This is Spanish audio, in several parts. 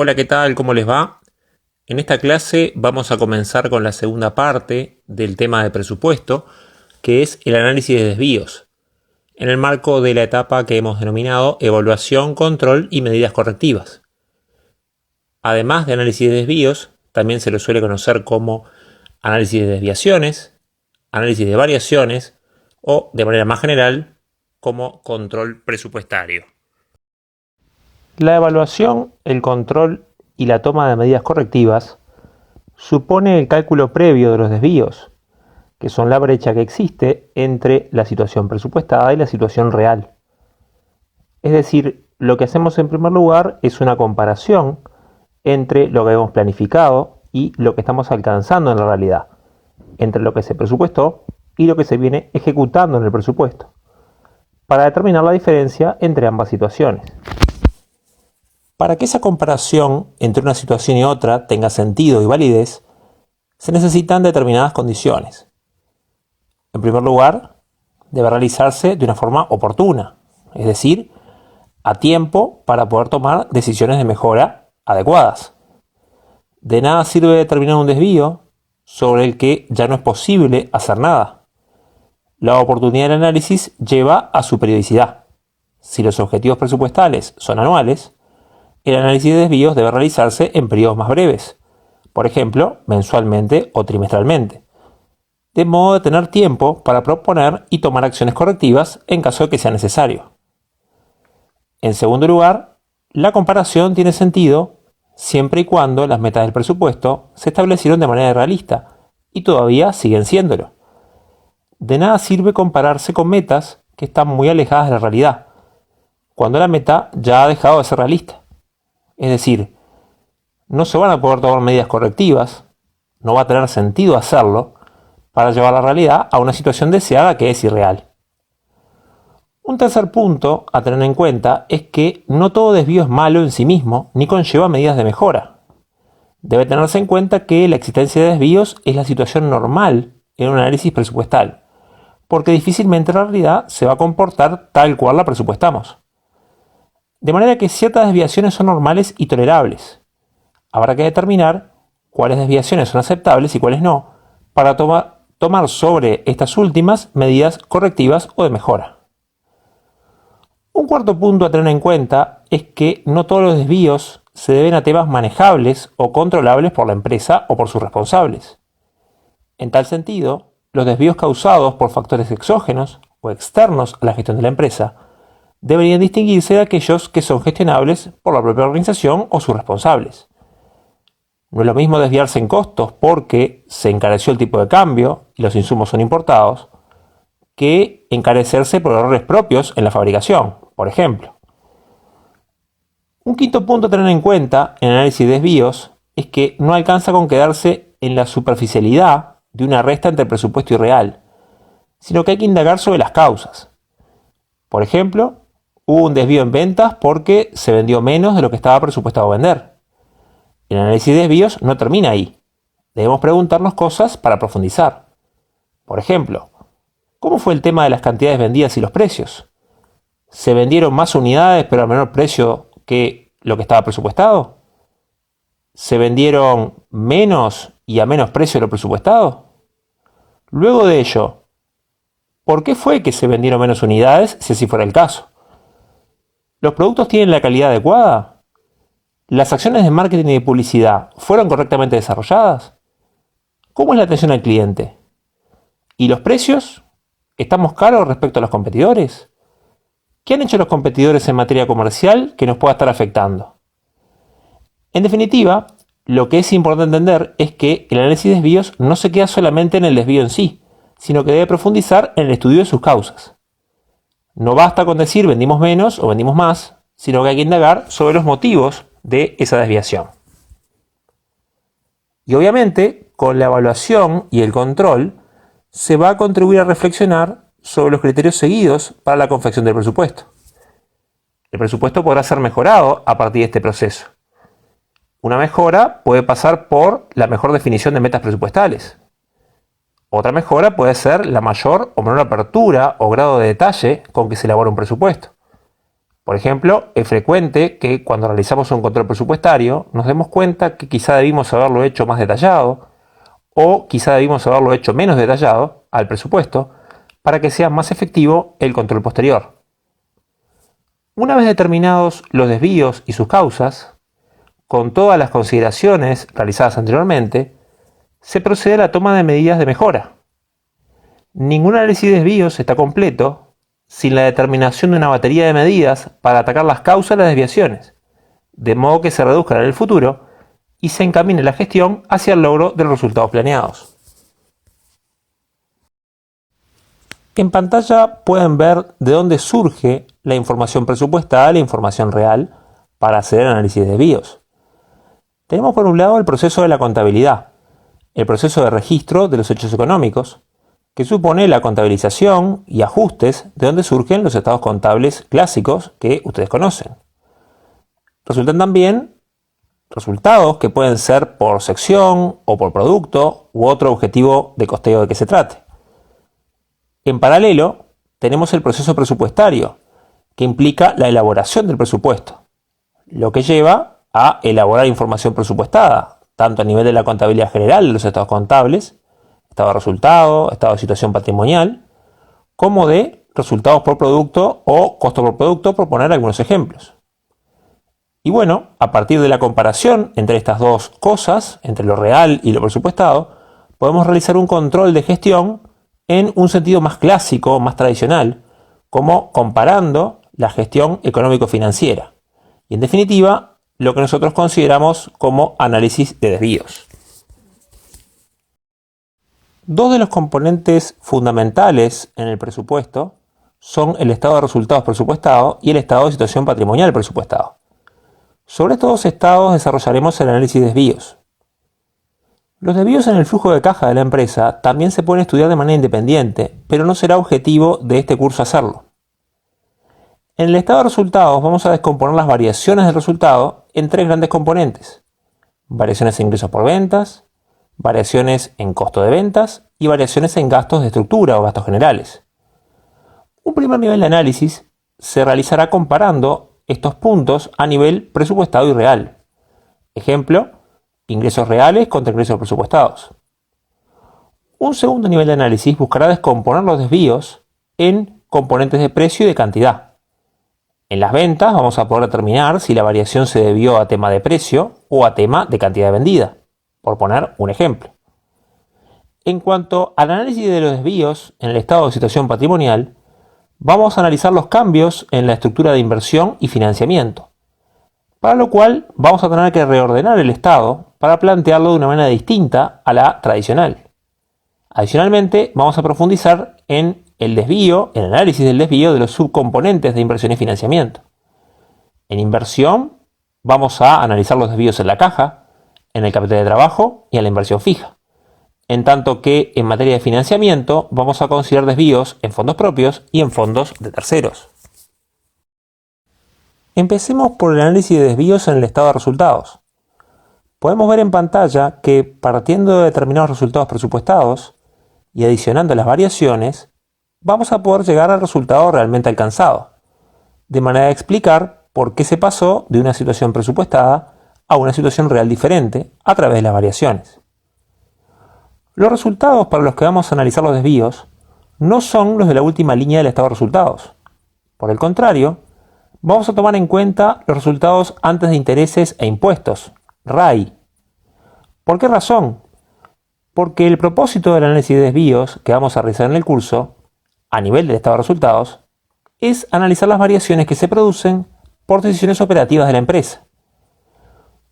Hola, ¿qué tal? ¿Cómo les va? En esta clase vamos a comenzar con la segunda parte del tema de presupuesto, que es el análisis de desvíos, en el marco de la etapa que hemos denominado evaluación, control y medidas correctivas. Además de análisis de desvíos, también se lo suele conocer como análisis de desviaciones, análisis de variaciones o, de manera más general, como control presupuestario. La evaluación, el control y la toma de medidas correctivas supone el cálculo previo de los desvíos, que son la brecha que existe entre la situación presupuestada y la situación real. Es decir, lo que hacemos en primer lugar es una comparación entre lo que hemos planificado y lo que estamos alcanzando en la realidad, entre lo que se presupuestó y lo que se viene ejecutando en el presupuesto, para determinar la diferencia entre ambas situaciones. Para que esa comparación entre una situación y otra tenga sentido y validez, se necesitan determinadas condiciones. En primer lugar, debe realizarse de una forma oportuna, es decir, a tiempo para poder tomar decisiones de mejora adecuadas. De nada sirve determinar un desvío sobre el que ya no es posible hacer nada. La oportunidad del análisis lleva a su periodicidad. Si los objetivos presupuestales son anuales, el análisis de desvíos debe realizarse en periodos más breves, por ejemplo, mensualmente o trimestralmente, de modo de tener tiempo para proponer y tomar acciones correctivas en caso de que sea necesario. En segundo lugar, la comparación tiene sentido siempre y cuando las metas del presupuesto se establecieron de manera realista y todavía siguen siéndolo. De nada sirve compararse con metas que están muy alejadas de la realidad, cuando la meta ya ha dejado de ser realista. Es decir, no se van a poder tomar medidas correctivas, no va a tener sentido hacerlo, para llevar la realidad a una situación deseada que es irreal. Un tercer punto a tener en cuenta es que no todo desvío es malo en sí mismo ni conlleva medidas de mejora. Debe tenerse en cuenta que la existencia de desvíos es la situación normal en un análisis presupuestal, porque difícilmente la realidad se va a comportar tal cual la presupuestamos. De manera que ciertas desviaciones son normales y tolerables. Habrá que determinar cuáles desviaciones son aceptables y cuáles no, para tomar sobre estas últimas medidas correctivas o de mejora. Un cuarto punto a tener en cuenta es que no todos los desvíos se deben a temas manejables o controlables por la empresa o por sus responsables. En tal sentido, los desvíos causados por factores exógenos o externos a la gestión de la empresa deberían distinguirse de aquellos que son gestionables por la propia organización o sus responsables. No es lo mismo desviarse en costos porque se encareció el tipo de cambio y los insumos son importados, que encarecerse por errores propios en la fabricación, por ejemplo. Un quinto punto a tener en cuenta en el análisis de desvíos es que no alcanza con quedarse en la superficialidad de una resta entre presupuesto y real, sino que hay que indagar sobre las causas. Por ejemplo, hubo un desvío en ventas porque se vendió menos de lo que estaba presupuestado vender. El análisis de desvíos no termina ahí. Debemos preguntarnos cosas para profundizar. Por ejemplo, ¿cómo fue el tema de las cantidades vendidas y los precios? ¿Se vendieron más unidades pero a menor precio que lo que estaba presupuestado? ¿Se vendieron menos y a menos precio de lo presupuestado? Luego de ello, ¿por qué fue que se vendieron menos unidades si así fuera el caso? ¿Los productos tienen la calidad adecuada? ¿Las acciones de marketing y de publicidad fueron correctamente desarrolladas? ¿Cómo es la atención al cliente? ¿Y los precios? ¿Estamos caros respecto a los competidores? ¿Qué han hecho los competidores en materia comercial que nos pueda estar afectando? En definitiva, lo que es importante entender es que el análisis de desvíos no se queda solamente en el desvío en sí, sino que debe profundizar en el estudio de sus causas. No basta con decir vendimos menos o vendimos más, sino que hay que indagar sobre los motivos de esa desviación. Y obviamente, con la evaluación y el control, se va a contribuir a reflexionar sobre los criterios seguidos para la confección del presupuesto. El presupuesto podrá ser mejorado a partir de este proceso. Una mejora puede pasar por la mejor definición de metas presupuestales. Otra mejora puede ser la mayor o menor apertura o grado de detalle con que se elabora un presupuesto. Por ejemplo, es frecuente que cuando realizamos un control presupuestario nos demos cuenta que quizá debimos haberlo hecho más detallado o quizá debimos haberlo hecho menos detallado al presupuesto para que sea más efectivo el control posterior. Una vez determinados los desvíos y sus causas, con todas las consideraciones realizadas anteriormente, se procede a la toma de medidas de mejora. Ningún análisis de desvíos está completo sin la determinación de una batería de medidas para atacar las causas de las desviaciones, de modo que se reduzcan en el futuro y se encamine la gestión hacia el logro de los resultados planeados. En pantalla pueden ver de dónde surge la información presupuestal e información real para hacer el análisis de desvíos. Tenemos por un lado el proceso de la contabilidad, el proceso de registro de los hechos económicos, que supone la contabilización y ajustes de donde surgen los estados contables clásicos que ustedes conocen. Resultan también resultados que pueden ser por sección o por producto u otro objetivo de costeo de que se trate. En paralelo, tenemos el proceso presupuestario, que implica la elaboración del presupuesto, lo que lleva a elaborar información presupuestada, tanto a nivel de la contabilidad general de los estados contables, estado de resultado, estado de situación patrimonial, como de resultados por producto o costo por producto, por poner algunos ejemplos. Y bueno, a partir de la comparación entre estas dos cosas, entre lo real y lo presupuestado, podemos realizar un control de gestión en un sentido más clásico, más tradicional, como comparando la gestión económico-financiera. Y en definitiva, lo que nosotros consideramos como análisis de desvíos. Dos de los componentes fundamentales en el presupuesto son el estado de resultados presupuestado y el estado de situación patrimonial presupuestado. Sobre estos dos estados desarrollaremos el análisis de desvíos. Los desvíos en el flujo de caja de la empresa también se pueden estudiar de manera independiente, pero no será objetivo de este curso hacerlo. En el estado de resultados vamos a descomponer las variaciones del resultado en tres grandes componentes: variaciones en ingresos por ventas, variaciones en costo de ventas y variaciones en gastos de estructura o gastos generales. Un primer nivel de análisis se realizará comparando estos puntos a nivel presupuestado y real. Ejemplo, ingresos reales contra ingresos presupuestados. Un segundo nivel de análisis buscará descomponer los desvíos en componentes de precio y de cantidad. En las ventas vamos a poder determinar si la variación se debió a tema de precio o a tema de cantidad vendida, por poner un ejemplo. En cuanto al análisis de los desvíos en el estado de situación patrimonial, vamos a analizar los cambios en la estructura de inversión y financiamiento, para lo cual vamos a tener que reordenar el estado para plantearlo de una manera distinta a la tradicional. Adicionalmente, vamos a profundizar en el desvío, el análisis del desvío de los subcomponentes de inversión y financiamiento. En inversión, vamos a analizar los desvíos en la caja, en el capital de trabajo y en la inversión fija. En tanto que en materia de financiamiento vamos a considerar desvíos en fondos propios y en fondos de terceros. Empecemos por el análisis de desvíos en el estado de resultados. Podemos ver en pantalla que partiendo de determinados resultados presupuestados y adicionando las variaciones, vamos a poder llegar al resultado realmente alcanzado, de manera de explicar por qué se pasó de una situación presupuestada a una situación real diferente a través de las variaciones. Los resultados para los que vamos a analizar los desvíos no son los de la última línea del estado de resultados. Por el contrario, vamos a tomar en cuenta los resultados antes de intereses e impuestos, RAI. ¿Por qué razón? Porque el propósito del análisis de desvíos que vamos a realizar en el curso, a nivel del estado de resultados, es analizar las variaciones que se producen por decisiones operativas de la empresa.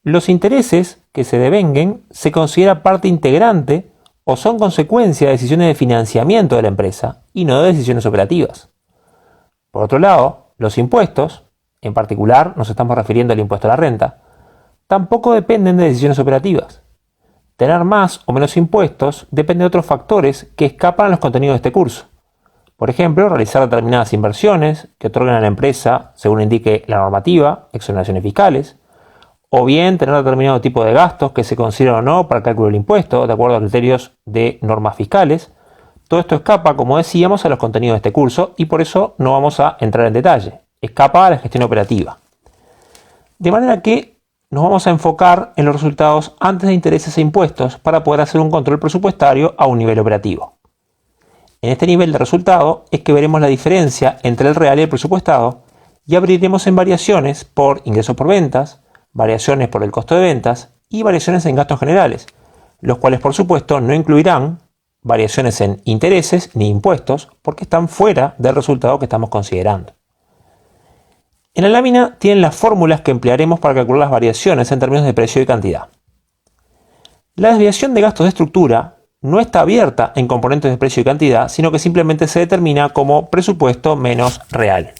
Los intereses que se devenguen se considera parte integrante o son consecuencia de decisiones de financiamiento de la empresa y no de decisiones operativas. Por otro lado, los impuestos, en particular nos estamos refiriendo al impuesto a la renta, tampoco dependen de decisiones operativas. Tener más o menos impuestos depende de otros factores que escapan a los contenidos de este curso. Por ejemplo, realizar determinadas inversiones que otorguen a la empresa, según indique la normativa, exoneraciones fiscales, o bien tener determinado tipo de gastos que se consideran o no para el cálculo del impuesto, de acuerdo a criterios de normas fiscales. Todo esto escapa, como decíamos, a los contenidos de este curso y por eso no vamos a entrar en detalle. escapa a la gestión operativa. De manera que nos vamos a enfocar en los resultados antes de intereses e impuestos para poder hacer un control presupuestario a un nivel operativo. En este nivel de resultado es que veremos la diferencia entre el real y el presupuestado y abriremos en variaciones por ingresos por ventas, variaciones por el costo de ventas y variaciones en gastos generales, los cuales por supuesto no incluirán variaciones en intereses ni impuestos porque están fuera del resultado que estamos considerando. En la lámina tienen las fórmulas que emplearemos para calcular las variaciones en términos de precio y cantidad. La desviación de gastos de estructura no está abierta en componentes de precio y cantidad, sino que simplemente se determina como presupuesto menos real.